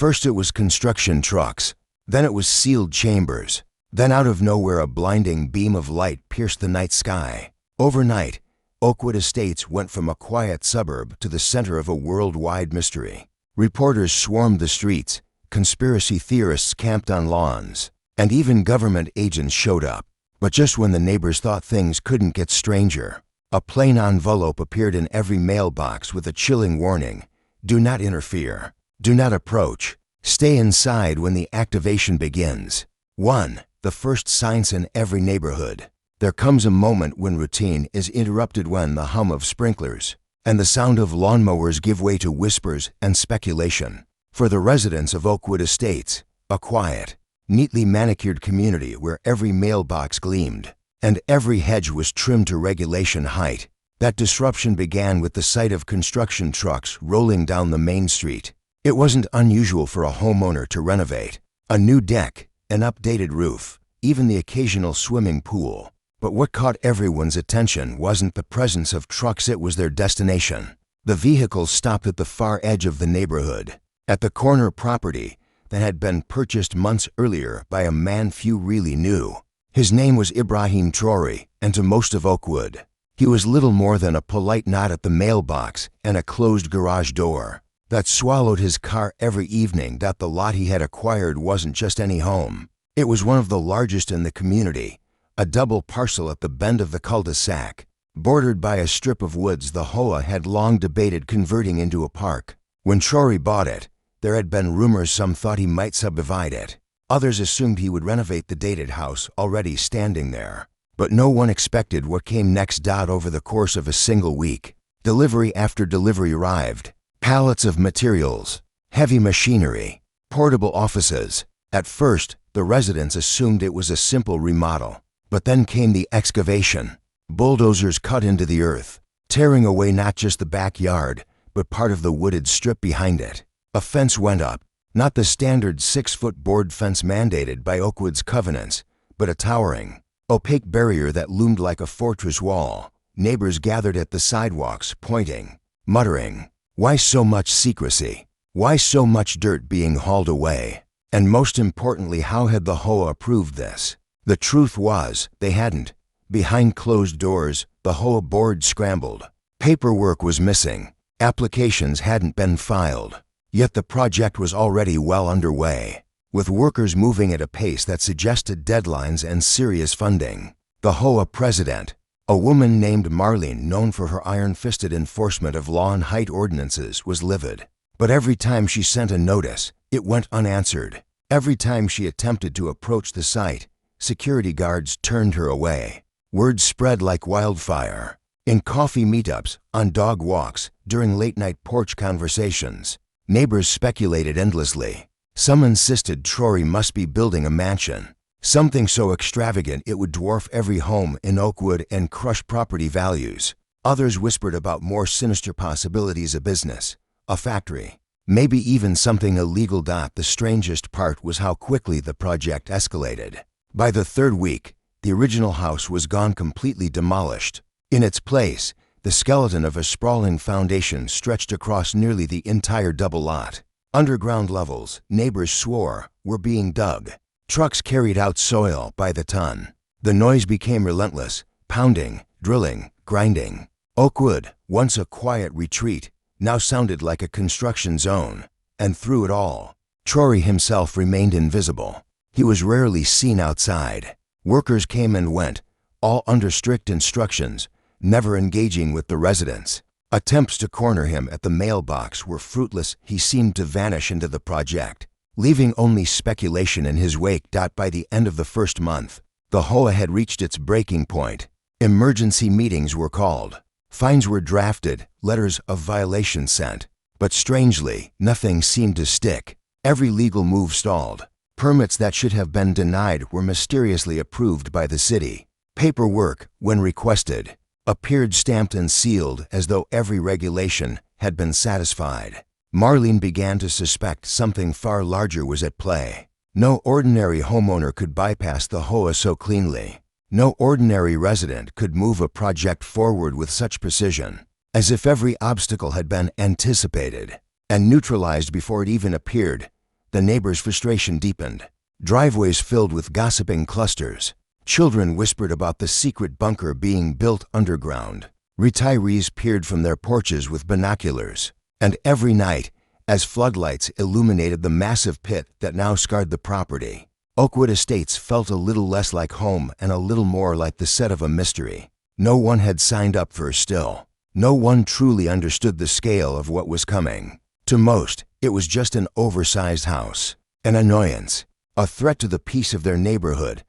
First it was construction trucks, then it was sealed chambers, then out of nowhere a blinding beam of light pierced the night sky. Overnight, Oakwood Estates went from a quiet suburb to the center of a worldwide mystery. Reporters swarmed the streets, conspiracy theorists camped on lawns, and even government agents showed up. But just when the neighbors thought things couldn't get stranger, a plain envelope appeared in every mailbox with a chilling warning: do not interfere, do not approach, stay inside when the activation begins. 1. The first signs in every neighborhood. There comes a moment when routine is interrupted, when the hum of sprinklers and the sound of lawnmowers give way to whispers and speculation. For the residents of Oakwood Estates, a quiet, neatly manicured community where every mailbox gleamed and every hedge was trimmed to regulation height, that disruption began with the sight of construction trucks rolling down the main street. It wasn't unusual for a homeowner to renovate: a new deck, an updated roof, even the occasional swimming pool. But what caught everyone's attention wasn't the presence of trucks, it was their destination. The vehicles stopped at the far edge of the neighborhood, at the corner property that had been purchased months earlier by a man few really knew. His name was Ibrahim Traoré, and to most of Oakwood, he was little more than a polite nod at the mailbox and a closed garage door that swallowed his car every evening. That the lot he had acquired wasn't just any home. It was one of the largest in the community, a double parcel at the bend of the cul-de-sac, bordered by a strip of woods the Hoa had long debated converting into a park. When Traoré bought it, there had been rumors. Some thought he might subdivide it. Others assumed he would renovate the dated house already standing there. But no one expected what came next. Over the course of a single week, delivery after delivery arrived. Pallets of materials, heavy machinery, portable offices. At first, the residents assumed it was a simple remodel. But then came the excavation. Bulldozers cut into the earth, tearing away not just the backyard, but part of the wooded strip behind it. A fence went up, not the standard 6-foot board fence mandated by Oakwood's covenants, but a towering, opaque barrier that loomed like a fortress wall. Neighbors gathered at the sidewalks, pointing, muttering, "Why so much secrecy? Why so much dirt being hauled away?" And most importantly, how had the Hoa approved this? The truth was, they hadn't. Behind closed doors, the Hoa board scrambled. Paperwork was missing. Applications hadn't been filed. Yet the project was already well underway, with workers moving at a pace that suggested deadlines and serious funding. The Hoa president, a woman named Marlene, known for her iron-fisted enforcement of law and height ordinances, was livid. But every time she sent a notice, it went unanswered. Every time she attempted to approach the site, security guards turned her away. Word spread like wildfire. In coffee meetups, on dog walks, during late-night porch conversations, neighbors speculated endlessly. Some insisted Traoré must be building a mansion, something so extravagant it would dwarf every home in Oakwood and crush property values. Others whispered about more sinister possibilities: a business, a factory, maybe even something illegal. The strangest part was how quickly the project escalated. By the third week, the original house was gone, completely demolished. In its place, the skeleton of a sprawling foundation stretched across nearly the entire double lot. Underground levels, neighbors swore, were being dug. Trucks carried out soil by the ton. The noise became relentless: pounding, drilling, grinding. Oakwood, once a quiet retreat, now sounded like a construction zone. And through it all, Traoré himself remained invisible. He was rarely seen outside. Workers came and went, all under strict instructions, never engaging with the residents. Attempts to corner him at the mailbox were fruitless. He seemed to vanish into the project, leaving only speculation in his wake. By the end of the first month, the Hoa had reached its breaking point. Emergency meetings were called. Fines were drafted, letters of violation sent. But strangely, nothing seemed to stick. Every legal move stalled. Permits that should have been denied were mysteriously approved by the city. Paperwork, when requested, appeared stamped and sealed as though every regulation had been satisfied. Marlene began to suspect something far larger was at play. No ordinary homeowner could bypass the Hoa so cleanly. No ordinary resident could move a project forward with such precision, as if every obstacle had been anticipated and neutralized before it even appeared. the neighbors' frustration deepened. Driveways filled with gossiping clusters. Children whispered about the secret bunker being built underground. Retirees peered from their porches with binoculars. And every night, as floodlights illuminated the massive pit that now scarred the property, Oakwood Estates felt a little less like home and a little more like the set of a mystery. No one had signed up for still. No one truly understood the scale of what was coming. To most, it was just an oversized house, an annoyance, a threat to the peace of their neighborhood.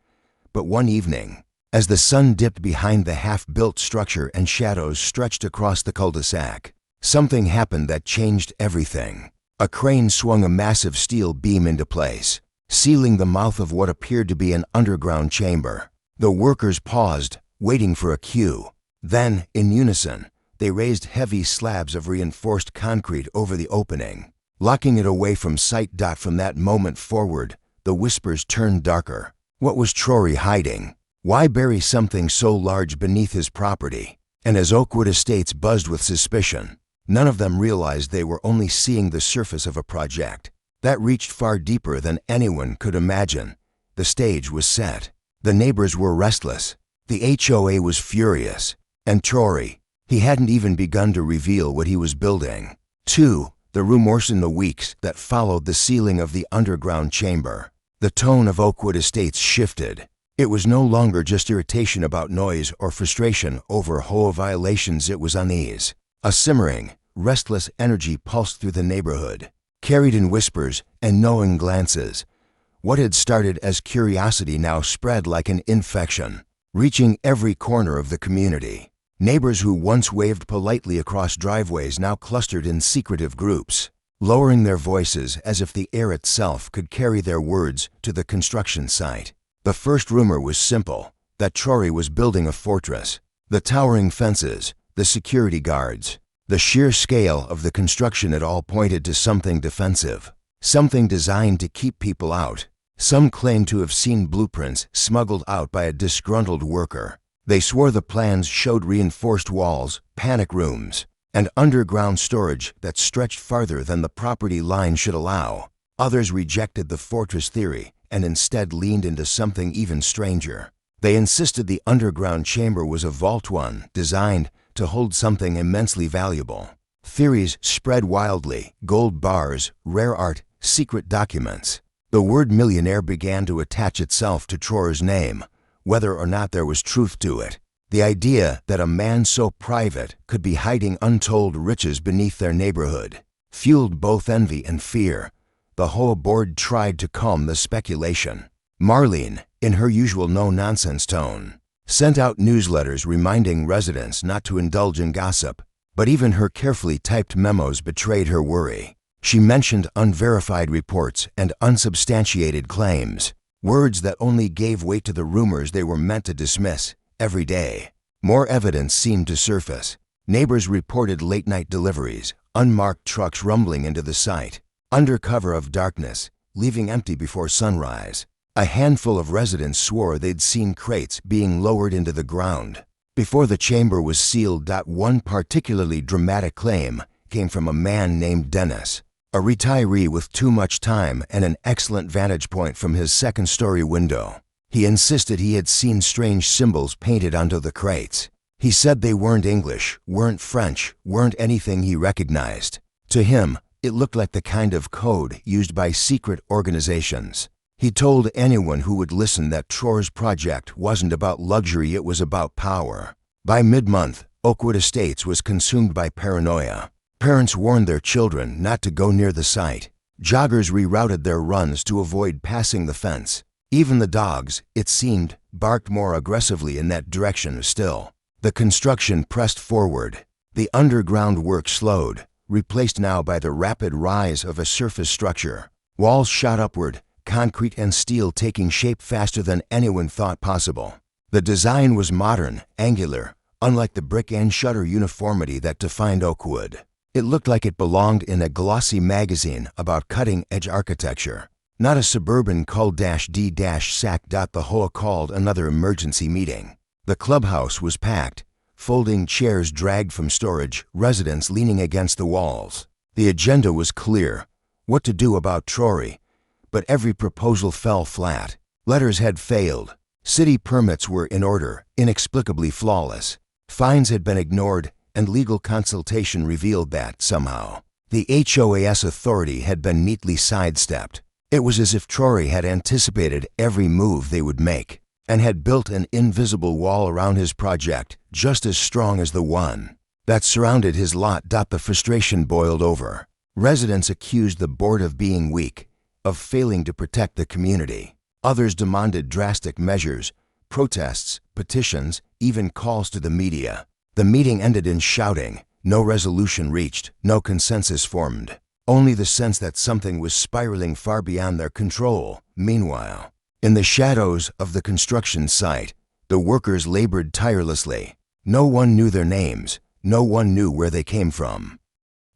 But one evening, as the sun dipped behind the half-built structure and shadows stretched across the cul-de-sac, something happened that changed everything. A crane swung a massive steel beam into place, sealing the mouth of what appeared to be an underground chamber. The workers paused, waiting for a cue. Then, in unison, they raised heavy slabs of reinforced concrete over the opening, locking it away from sight. From that moment forward, the whispers turned darker. What was Traoré hiding? Why bury something so large beneath his property? And as Oakwood Estates buzzed with suspicion, none of them realized they were only seeing the surface of a project that reached far deeper than anyone could imagine. The stage was set. The neighbors were restless. The HOA was furious. And Traoré, he hadn't even begun to reveal what he was building. 2. The remorse in the weeks that followed the sealing of the underground chamber. The tone of Oakwood Estates shifted. It was no longer just irritation about noise or frustration over HOA violations. It was unease. A simmering, restless energy pulsed through the neighborhood, carried in whispers and knowing glances. What had started as curiosity now spread like an infection, reaching every corner of the community. Neighbors who once waved politely across driveways now clustered in secretive groups, lowering their voices as if the air itself could carry their words to the construction site. The first rumor was simple, that Traoré was building a fortress. The towering fences, the security guards, the sheer scale of the construction, it all pointed to something defensive, something designed to keep people out. Some claimed to have seen blueprints smuggled out by a disgruntled worker. They swore the plans showed reinforced walls, panic rooms, and underground storage that stretched farther than the property line should allow. Others rejected the fortress theory and instead leaned into something even stranger. They insisted the underground chamber was a vault, one designed to hold something immensely valuable. Theories spread wildly: gold bars, rare art, secret documents. The word millionaire began to attach itself to Traoré's name, whether or not there was truth to it. The idea that a man so private could be hiding untold riches beneath their neighborhood fueled both envy and fear. The whole board tried to calm the speculation. Marlene, in her usual no-nonsense tone, sent out newsletters reminding residents not to indulge in gossip, but even her carefully typed memos betrayed her worry. She mentioned unverified reports and unsubstantiated claims, words that only gave weight to the rumors they were meant to dismiss. Every day, more evidence seemed to surface. Neighbors reported late-night deliveries, unmarked trucks rumbling into the site, under cover of darkness, leaving empty before sunrise. A handful of residents swore they'd seen crates being lowered into the ground before the chamber was sealed. One particularly dramatic claim came from a man named Dennis, a retiree with too much time and an excellent vantage point from his second-story window. He insisted he had seen strange symbols painted onto the crates. He said they weren't English, weren't French, weren't anything he recognized. To him, it looked like the kind of code used by secret organizations. He told anyone who would listen that Traoré's project wasn't about luxury, it was about power. By mid-month, Oakwood Estates was consumed by paranoia. Parents warned their children not to go near the site. Joggers rerouted their runs to avoid passing the fence. Even the dogs, it seemed, barked more aggressively in that direction still. The construction pressed forward. The underground work slowed, replaced now by the rapid rise of a surface structure. Walls shot upward, concrete and steel taking shape faster than anyone thought possible. The design was modern, angular, unlike the brick and shutter uniformity that defined Oakwood. It looked like it belonged in a glossy magazine about cutting-edge architecture, not a suburban cul-de-sac. The HOA called another emergency meeting. The clubhouse was packed, folding chairs dragged from storage, residents leaning against the walls. The agenda was clear: what to do about Traoré, but every proposal fell flat. Letters had failed. City permits were in order, inexplicably flawless. Fines had been ignored, and legal consultation revealed that, somehow, the HOAS authority had been neatly sidestepped. It was as if Traoré had anticipated every move they would make, and had built an invisible wall around his project just as strong as the one that surrounded his lot. The frustration boiled over. Residents accused the board of being weak, of failing to protect the community. Others demanded drastic measures, protests, petitions, even calls to the media. The meeting ended in shouting. No resolution reached, no consensus formed. Only the sense that something was spiraling far beyond their control. Meanwhile, in the shadows of the construction site, the workers labored tirelessly. No one knew their names. No one knew where they came from.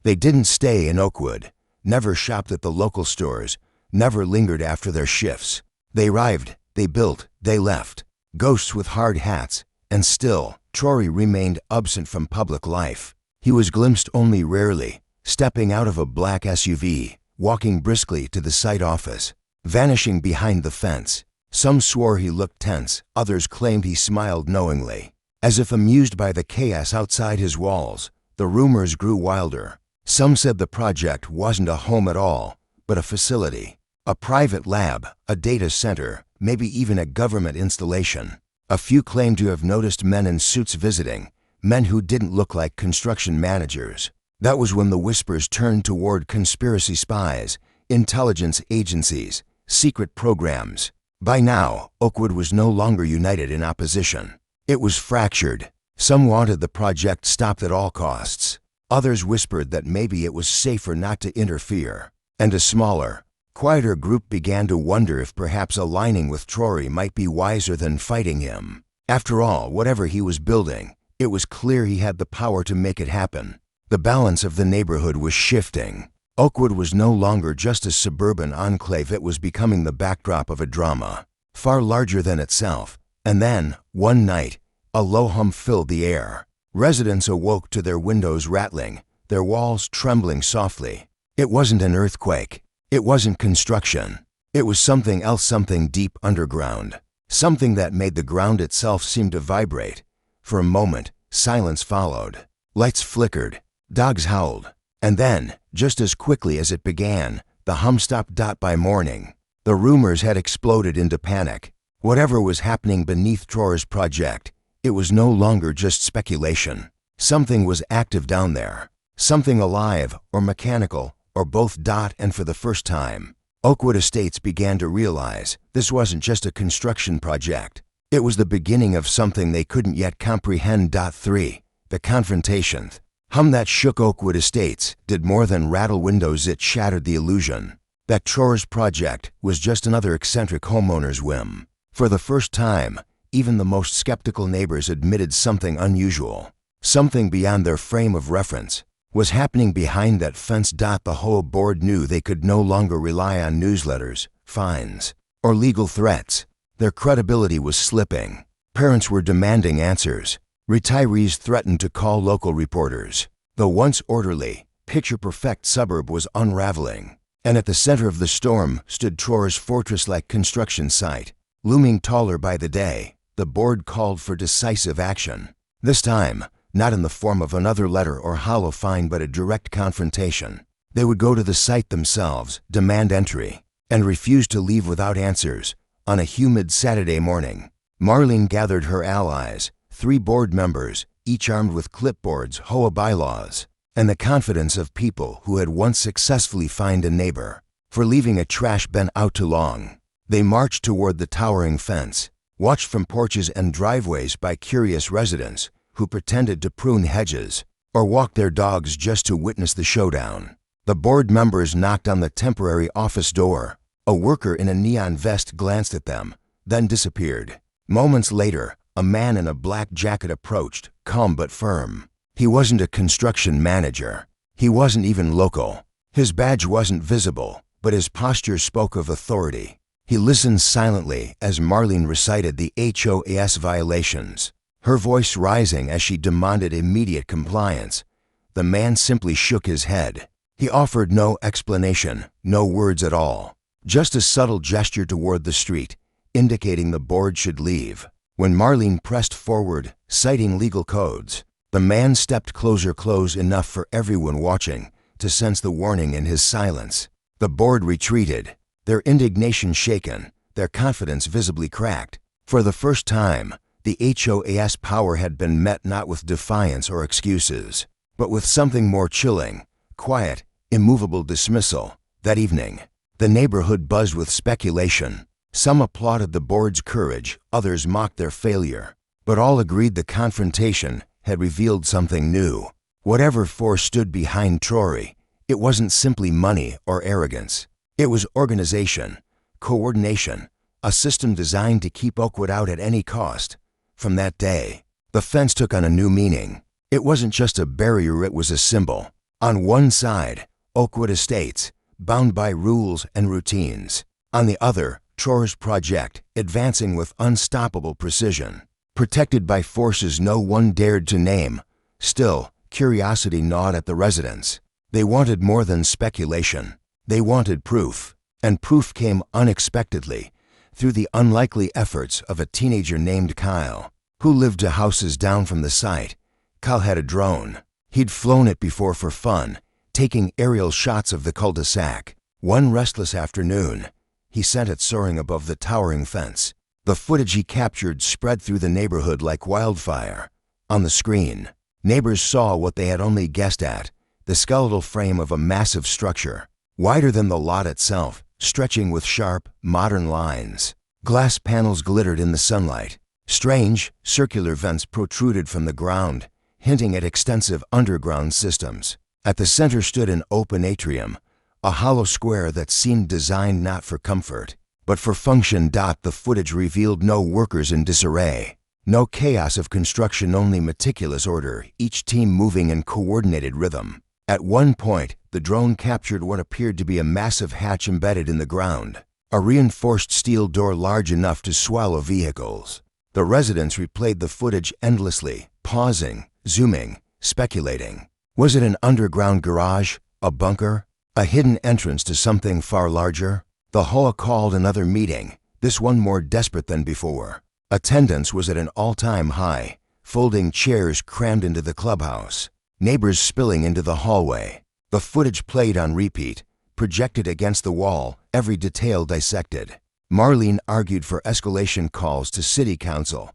They didn't stay in Oakwood, never shopped at the local stores, never lingered after their shifts. They arrived, they built, they left. Ghosts with hard hats, and still, Traoré remained absent from public life. He was glimpsed only rarely, stepping out of a black SUV, walking briskly to the site office, vanishing behind the fence. Some swore he looked tense, others claimed he smiled knowingly, as if amused by the chaos outside his walls. The rumors grew wilder. Some said the project wasn't a home at all, but a facility, a private lab, a data center, maybe even a government installation. A few claimed to have noticed men in suits visiting, men who didn't look like construction managers. That was when the whispers turned toward conspiracy spies, intelligence agencies, secret programs. By now, Oakwood was no longer united in opposition. It was fractured. Some wanted the project stopped at all costs. Others whispered that maybe it was safer not to interfere. And a smaller, quieter group began to wonder if perhaps aligning with Traoré might be wiser than fighting him. After all, whatever he was building, it was clear he had the power to make it happen. The balance of the neighborhood was shifting. Oakwood was no longer just a suburban enclave. It was becoming the backdrop of a drama, far larger than itself. And then, one night, a low hum filled the air. Residents awoke to their windows rattling, their walls trembling softly. It wasn't an earthquake. It wasn't construction. It was something else, something deep underground. Something that made the ground itself seem to vibrate. For a moment, silence followed. Lights flickered. Dogs howled. And then, just as quickly as it began, the hum stopped. By morning, the rumors had exploded into panic. Whatever was happening beneath Traoré's project, it was no longer just speculation. Something was active down there. Something alive, or mechanical, or both. And for the first time, Oakwood Estates began to realize this wasn't just a construction project. It was the beginning of something they couldn't yet comprehend. 3. The confrontation. Hum that shook Oakwood Estates did more than rattle windows. It shattered the illusion that Traoré's project was just another eccentric homeowner's whim. For the first time, even the most skeptical neighbors admitted something unusual, something beyond their frame of reference, was happening behind that fence. The whole board knew they could no longer rely on newsletters, fines, or legal threats. Their credibility was slipping. Parents were demanding answers. Retirees threatened to call local reporters. The once orderly, picture-perfect suburb was unraveling. And at the center of the storm stood Traoré's fortress-like construction site. Looming taller by the day, the board called for decisive action. This time, not in the form of another letter or hollow fine, but a direct confrontation. They would go to the site themselves, demand entry, and refuse to leave without answers. On a humid Saturday morning, Marlene gathered her allies, 3 board members, each armed with clipboards, HOA bylaws, and the confidence of people who had once successfully fined a neighbor for leaving a trash bin out too long. They marched toward the towering fence, watched from porches and driveways by curious residents who pretended to prune hedges or walk their dogs just to witness the showdown. The board members knocked on the temporary office door. A worker in a neon vest glanced at them, then disappeared. Moments later, a man in a black jacket approached, calm but firm. He wasn't a construction manager. He wasn't even local. His badge wasn't visible, but his posture spoke of authority. He listened silently as Marlene recited the HOAS violations, her voice rising as she demanded immediate compliance. The man simply shook his head. He offered no explanation, no words at all. Just a subtle gesture toward the street, indicating the board should leave. When Marlene pressed forward, citing legal codes, the man stepped closer, close enough for everyone watching to sense the warning in his silence. The board retreated, their indignation shaken, their confidence visibly cracked. For the first time, the HOA's power had been met not with defiance or excuses, but with something more chilling, quiet, immovable dismissal. That evening, the neighborhood buzzed with speculation. Some applauded the board's courage, others mocked their failure, but all agreed the confrontation had revealed something new. Whatever force stood behind Traoré, it wasn't simply money or arrogance. It was organization, coordination, a system designed to keep Oakwood out at any cost. From that day, the fence took on a new meaning. It wasn't just a barrier, it was a symbol. On one side, Oakwood Estates, bound by rules and routines. On the other, Traoré's project, advancing with unstoppable precision, protected by forces no one dared to name. Still, curiosity gnawed at the residents. They wanted more than speculation. They wanted proof. And proof came unexpectedly, through the unlikely efforts of a teenager named Kyle, who lived 2 houses down from the site. Kyle had a drone. He'd flown it before for fun, taking aerial shots of the cul-de-sac. One restless afternoon, he sent it soaring above the towering fence. The footage he captured spread through the neighborhood like wildfire. On the screen, neighbors saw what they had only guessed at: the skeletal frame of a massive structure, wider than the lot itself, stretching with sharp, modern lines. Glass panels glittered in the sunlight. Strange, circular vents protruded from the ground, hinting at extensive underground systems. At the center stood an open atrium, a hollow square that seemed designed not for comfort, but for function. The footage revealed no workers in disarray, no chaos of construction, only meticulous order, each team moving in coordinated rhythm. At one point, the drone captured what appeared to be a massive hatch embedded in the ground, a reinforced steel door large enough to swallow vehicles. The residents replayed the footage endlessly, pausing, zooming, speculating. Was it an underground garage, a bunker, a hidden entrance to something far larger? The HOA called another meeting, this one more desperate than before. Attendance was at an all-time high, folding chairs crammed into the clubhouse, neighbors spilling into the hallway. The footage played on repeat, projected against the wall, every detail dissected. Marlene argued for escalation calls to city council,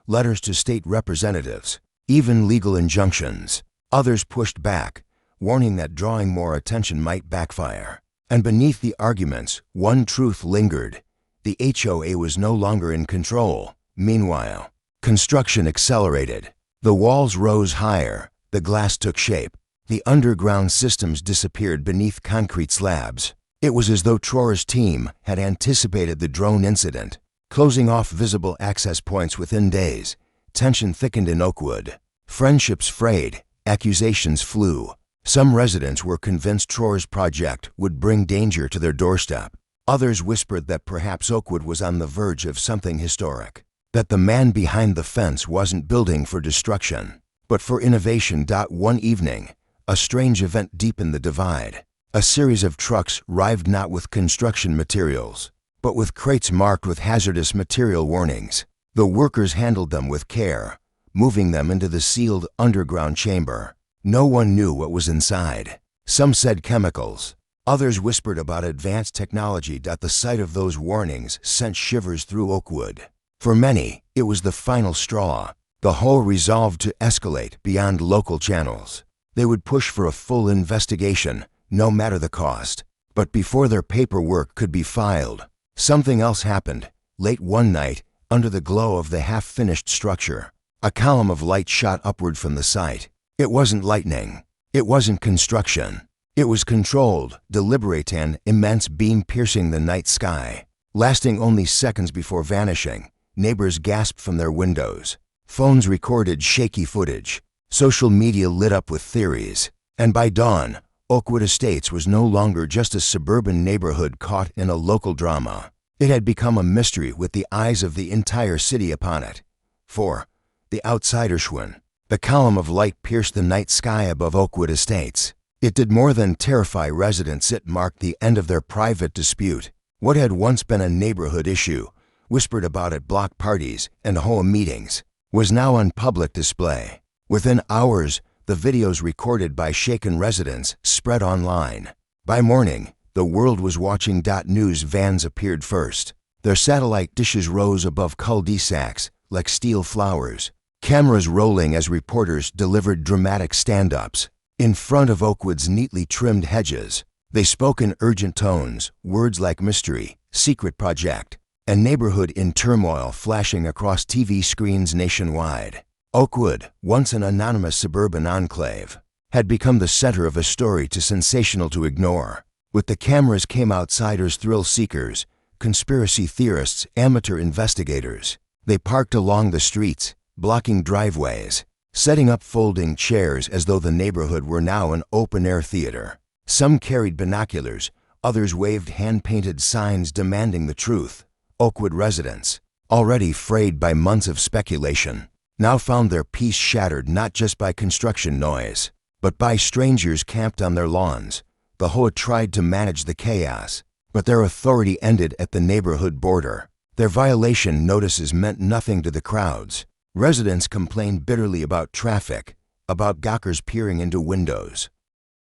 letters to state representatives, even legal injunctions. Others pushed back, warning that drawing more attention might backfire. And beneath the arguments, one truth lingered: the HOA was no longer in control. Meanwhile, construction accelerated. The walls rose higher, the glass took shape, the underground systems disappeared beneath concrete slabs. It was as though Traoré's team had anticipated the drone incident, closing off visible access points within days. Tension thickened in Oakwood. Friendships frayed, accusations flew. Some residents were convinced Traoré's project would bring danger to their doorstep. Others whispered that perhaps Oakwood was on the verge of something historic, that the man behind the fence wasn't building for destruction, but for innovation. One evening, a strange event deepened the divide. A series of trucks arrived not with construction materials, but with crates marked with hazardous material warnings. The workers handled them with care, moving them into the sealed underground chamber. No one knew what was inside. Some said chemicals. Others whispered about advanced technology. The sight of those warnings sent shivers through Oakwood. For many, it was the final straw. The HOA resolved to escalate beyond local channels. They would push for a full investigation, no matter the cost. But before their paperwork could be filed, something else happened. Late one night, under the glow of the half-finished structure, a column of light shot upward from the site. It wasn't lightning. It wasn't construction. It was controlled, deliberate, an immense beam piercing the night sky, lasting only seconds before vanishing. Neighbors gasped from their windows. Phones recorded shaky footage. Social media lit up with theories. And by dawn, Oakwood Estates was no longer just a suburban neighborhood caught in a local drama. It had become a mystery with the eyes of the entire city upon it. For the outsider Schwinn, the column of light pierced the night sky above Oakwood Estates. It did more than terrify residents. It marked the end of their private dispute. What had once been a neighborhood issue, whispered about at block parties and Hoa meetings, was now on public display. Within hours, the videos recorded by shaken residents spread online. By morning, the world was watching. News vans appeared first. Their satellite dishes rose above cul-de-sacs like steel flowers, cameras rolling as reporters delivered dramatic stand-ups. In front of Oakwood's neatly trimmed hedges, they spoke in urgent tones, words like mystery, secret project, and neighborhood in turmoil flashing across TV screens nationwide. Oakwood, once an anonymous suburban enclave, had become the center of a story too sensational to ignore. With the cameras came outsiders, thrill seekers, conspiracy theorists, amateur investigators. They parked along the streets, blocking driveways, setting up folding chairs as though the neighborhood were now an open-air theater. Some carried binoculars, others waved hand-painted signs demanding the truth. Oakwood residents, already frayed by months of speculation, now found their peace shattered not just by construction noise, but by strangers camped on their lawns. The Hoa tried to manage the chaos, but their authority ended at the neighborhood border. Their violation notices meant nothing to the crowds. Residents complained bitterly about traffic, about gawkers peering into windows,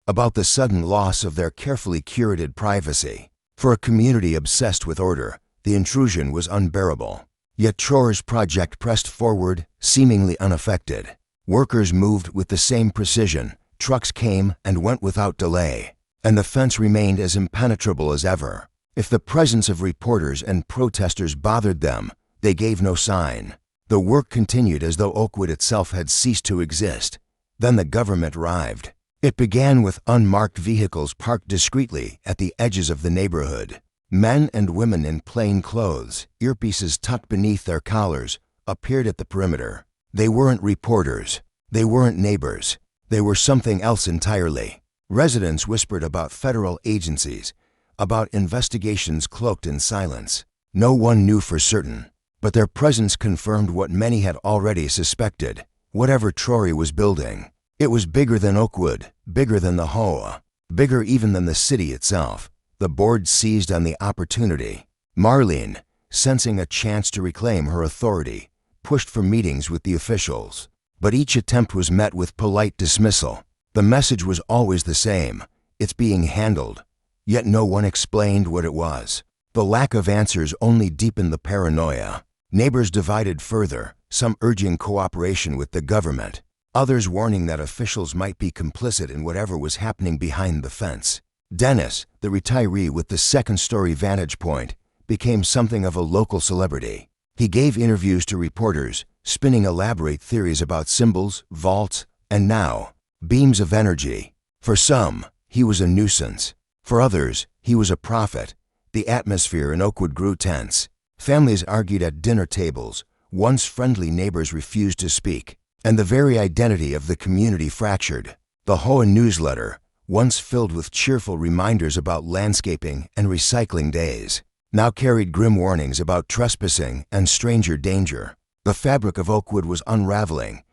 about the sudden loss of their carefully curated privacy. For a community obsessed with order, the intrusion was unbearable. Yet Traoré's project pressed forward, seemingly unaffected. Workers moved with the same precision, trucks came and went without delay, and the fence remained as impenetrable as ever. If the presence of reporters and protesters bothered them, they gave no sign. The work continued as though Oakwood itself had ceased to exist. Then the government arrived. It began with unmarked vehicles parked discreetly at the edges of the neighborhood. Men and women in plain clothes, earpieces tucked beneath their collars, appeared at the perimeter. They weren't reporters. They weren't neighbors. They were something else entirely. Residents whispered about federal agencies, about investigations cloaked in silence. No one knew for certain, but their presence confirmed what many had already suspected. Whatever Traoré was building, it was bigger than Oakwood, bigger than the Hoa, bigger even than the city itself. The board seized on the opportunity. Marlene, sensing a chance to reclaim her authority, pushed for meetings with the officials. But each attempt was met with polite dismissal. The message was always the same: it's being handled. Yet no one explained what it was. The lack of answers only deepened the paranoia. Neighbors divided further, some urging cooperation with the government, others warning that officials might be complicit in whatever was happening behind the fence. Dennis, the retiree with the second-story vantage point, became something of a local celebrity. He gave interviews to reporters, spinning elaborate theories about symbols, vaults, and now, beams of energy. For some, he was a nuisance. For others, he was a prophet. The atmosphere in Oakwood grew tense. Families argued at dinner tables. Once friendly neighbors refused to speak, and the very identity of the community fractured. The Hoa newsletter, once filled with cheerful reminders about landscaping and recycling days, now carried grim warnings about trespassing and stranger danger. The fabric of Oakwood was unraveling,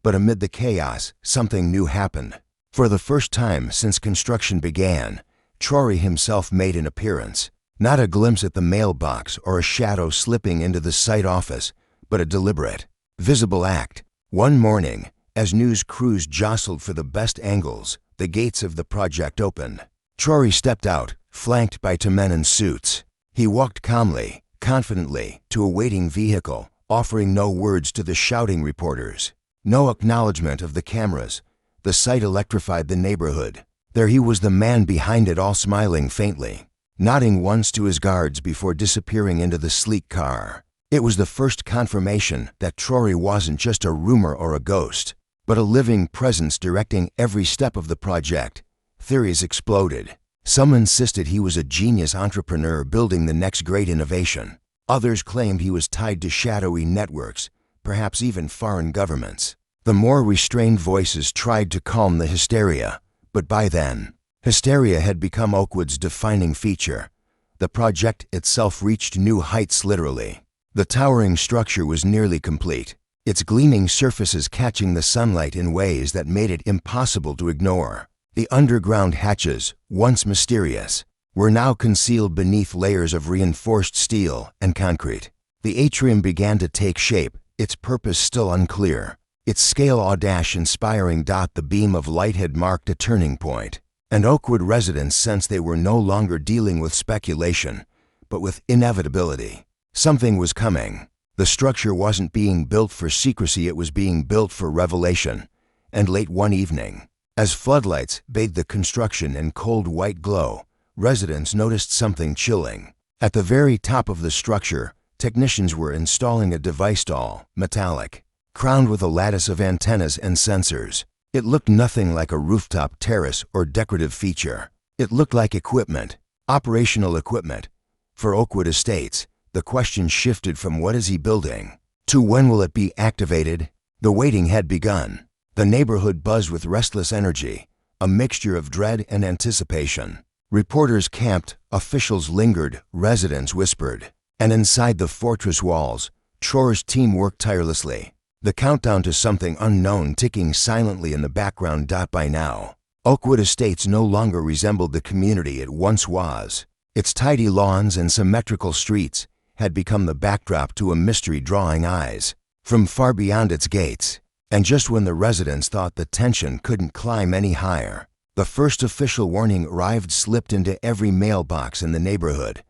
but amid the chaos, something new happened. For the first time since construction began, Traoré himself made an appearance. Not a glimpse at the mailbox or a shadow slipping into the site office, but a deliberate, visible act. One morning, as news crews jostled for the best angles, the gates of the project opened. Traoré stepped out, flanked by two men in suits. He walked calmly, confidently, to a waiting vehicle, offering no words to the shouting reporters. No acknowledgement of the cameras. The sight electrified the neighborhood. There he was, the man behind it all, smiling faintly, nodding once to his guards before disappearing into the sleek car. It was the first confirmation that Traoré wasn't just a rumor or a ghost, but a living presence directing every step of the project. Theories exploded. Some insisted he was a genius entrepreneur building the next great innovation. Others claimed he was tied to shadowy networks, perhaps even foreign governments. The more restrained voices tried to calm the hysteria, but by then, hysteria had become Oakwood's defining feature. The project itself reached new heights literally. The towering structure was nearly complete, its gleaming surfaces catching the sunlight in ways that made it impossible to ignore. The underground hatches, once mysterious, were now concealed beneath layers of reinforced steel and concrete. The atrium began to take shape, its purpose still unclear, its scale awe-inspiring. The beam of light had marked a turning point, and Oakwood residents sensed they were no longer dealing with speculation, but with inevitability. Something was coming. The structure wasn't being built for secrecy, it was being built for revelation. And late one evening, as floodlights bathed the construction in cold white glow, residents noticed something chilling. At the very top of the structure, technicians were installing a device stall, metallic, crowned with a lattice of antennas and sensors. It looked nothing like a rooftop terrace or decorative feature. It looked like equipment, operational equipment. For Oakwood Estates, the question shifted from what is he building to when will it be activated. The waiting had begun. The neighborhood buzzed with restless energy, a mixture of dread and anticipation. Reporters camped, officials lingered, residents whispered. And inside the fortress walls, Traoré's team worked tirelessly, the countdown to something unknown ticking silently in the background. By now, Oakwood Estates no longer resembled the community it once was. Its tidy lawns and symmetrical streets had become the backdrop to a mystery drawing eyes from far beyond its gates. And just when the residents thought the tension couldn't climb any higher, the first official warning arrived, slipped into every mailbox in the neighborhood.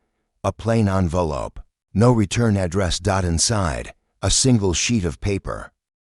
A plain envelope, no return address. Inside, a single sheet of paper,